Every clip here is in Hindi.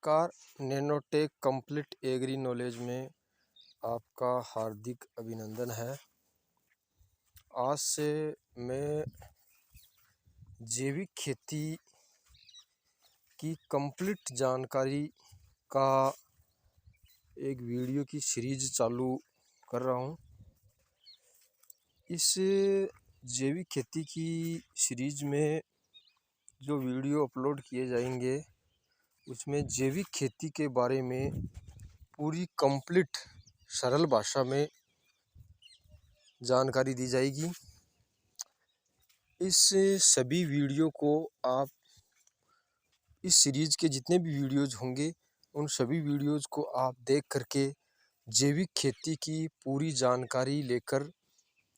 नमस्कार। नैनोटेक कंप्लीट एग्री नॉलेज में आपका हार्दिक अभिनंदन है। आज से मैं जैविक खेती की कंप्लीट जानकारी का एक वीडियो की सीरीज चालू कर रहा हूँ। इस जैविक खेती की सीरीज में जो वीडियो अपलोड किए जाएंगे उसमें जैविक खेती के बारे में पूरी कंप्लीट सरल भाषा में जानकारी दी जाएगी। इस सभी वीडियो को आप इस सीरीज के जितने भी वीडियोज होंगे उन सभी वीडियोज को आप देख करके जैविक खेती की पूरी जानकारी लेकर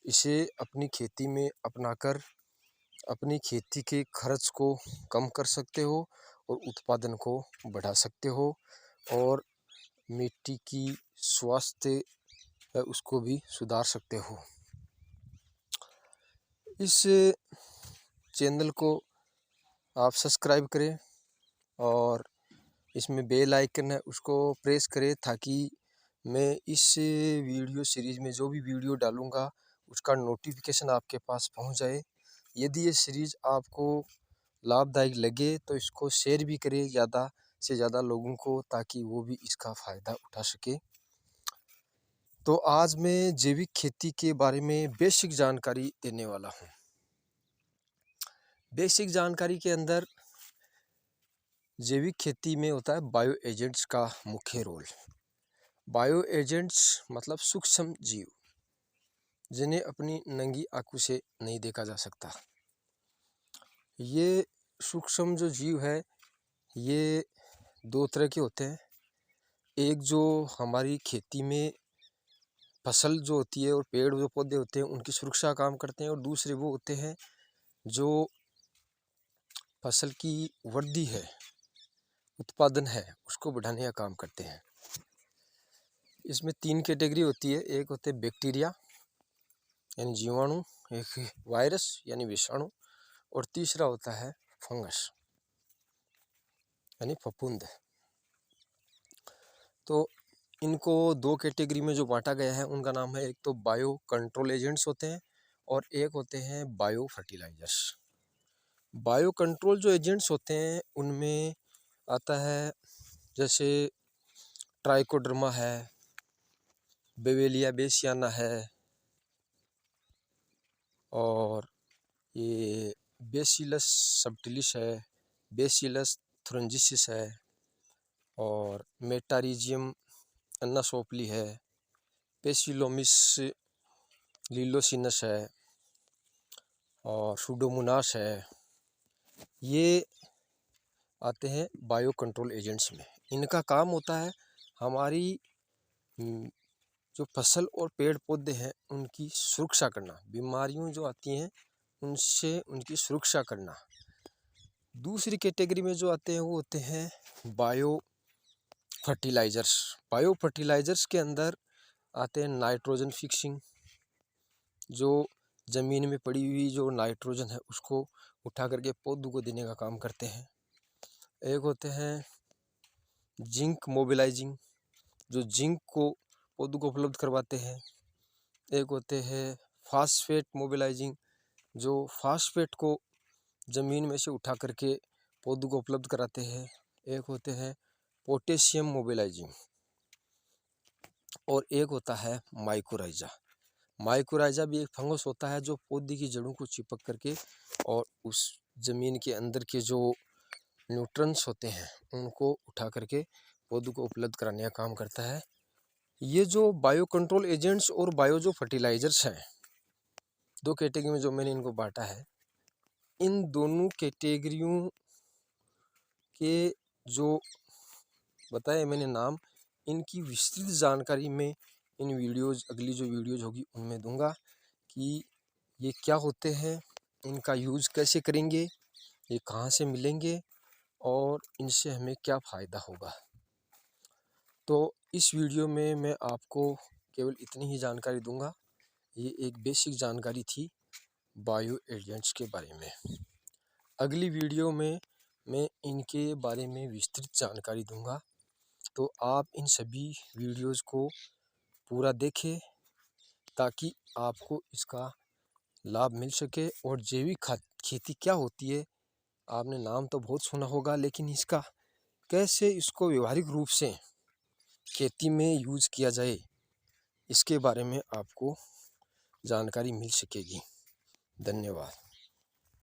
इसे अपनी खेती में अपनाकर अपनी खेती के खर्च को कम कर सकते हो और उत्पादन को बढ़ा सकते हो और मिट्टी की स्वास्थ्य है उसको भी सुधार सकते हो। इस चैनल को आप सब्सक्राइब करें और इसमें बेल आइकन है उसको प्रेस करें ताकि मैं इस वीडियो सीरीज में जो भी वीडियो डालूंगा उसका नोटिफिकेशन आपके पास पहुंच जाए। यदि ये सीरीज आपको लाभदायक लगे तो इसको शेयर भी करें ज़्यादा से ज़्यादा लोगों को ताकि वो भी इसका फ़ायदा उठा सके। तो आज मैं जैविक खेती के बारे में बेसिक जानकारी देने वाला हूँ। बेसिक जानकारी के अंदर जैविक खेती में होता है बायो एजेंट्स का मुख्य रोल। बायो एजेंट्स मतलब सूक्ष्म जीव जिन्हें अपनी नंगी आंखों से नहीं देखा जा सकता। ये सूक्ष्म जो जीव है ये दो तरह के होते हैं। एक जो हमारी खेती में फसल जो होती है और पेड़ जो पौधे होते हैं उनकी सुरक्षा काम करते हैं और दूसरे वो होते हैं जो फसल की वृद्धि है उत्पादन है उसको बढ़ाने का काम करते हैं। इसमें तीन कैटेगरी होती है। एक होते हैं बैक्टीरिया यानी जीवाणु, एक वायरस यानी विषाणु और तीसरा होता है फंगस यानी फफूंद। तो इनको दो कैटेगरी में जो बांटा गया है उनका नाम है एक तो बायो कंट्रोल एजेंट्स होते हैं और एक होते हैं बायो फर्टिलाइजर्स। बायो कंट्रोल जो एजेंट्स होते हैं उनमें आता है जैसे ट्राइकोडर्मा है, बेवेलिया बेसियाना है और ये बेसिलस सबटिलिस है, बेसिलस थ्रोंजिसिस है और मेटारिजियम अन्नासोपली है, पेसिलोमिस लिलोसिनस है और सुडोमोनास है। ये आते हैं बायो कंट्रोल एजेंट्स में। इनका काम होता है हमारी जो फसल और पेड़ पौधे हैं उनकी सुरक्षा करना, बीमारियों जो आती हैं उनसे उनकी सुरक्षा करना। दूसरी कैटेगरी में जो आते हैं वो होते हैं बायो फर्टिलाइजर्स। बायो फर्टिलाइजर्स के अंदर आते हैं नाइट्रोजन फिक्सिंग, जो ज़मीन में पड़ी हुई जो नाइट्रोजन है उसको उठा करके पौधों को देने का काम करते हैं। एक होते हैं जिंक मोबिलाइजिंग, जो जिंक को पौधों को उपलब्ध करवाते हैं। एक होते हैं फास्फेट मोबिलाइजिंग, जो फास्फेट को ज़मीन में से उठा करके पौधों को उपलब्ध कराते हैं। एक होते हैं पोटेशियम मोबिलाइजिंग और एक होता है माइकोराइजा। माइकोराइजा भी एक फंगस होता है जो पौधे की जड़ों को चिपक करके और उस ज़मीन के अंदर के जो न्यूट्रंस होते हैं उनको उठा करके पौधों को उपलब्ध कराने का काम करता है। ये जो बायो कंट्रोल एजेंट्स और बायो जो फर्टिलाइजर्स हैं, दो कैटेगरी में जो मैंने इनको बांटा है, इन दोनों कैटेगरियों के जो बताए मैंने नाम, इनकी विस्तृत जानकारी में इन वीडियोज़ अगली जो वीडियोज़ होगी उनमें दूंगा कि ये क्या होते हैं, इनका यूज़ कैसे करेंगे, ये कहाँ से मिलेंगे और इनसे हमें क्या फ़ायदा होगा। तो इस वीडियो में मैं आपको केवल इतनी ही जानकारी दूंगा। ये एक बेसिक जानकारी थी बायो एजेंट्स के बारे में। अगली वीडियो में मैं इनके बारे में विस्तृत जानकारी दूंगा। तो आप इन सभी वीडियोज़ को पूरा देखें ताकि आपको इसका लाभ मिल सके। और जैविक खेती क्या होती है, आपने नाम तो बहुत सुना होगा, लेकिन इसका कैसे इसको व्यवहारिक रूप से खेती में यूज़ किया जाए, इसके बारे में आपको जानकारी मिल सकेगी। धन्यवाद।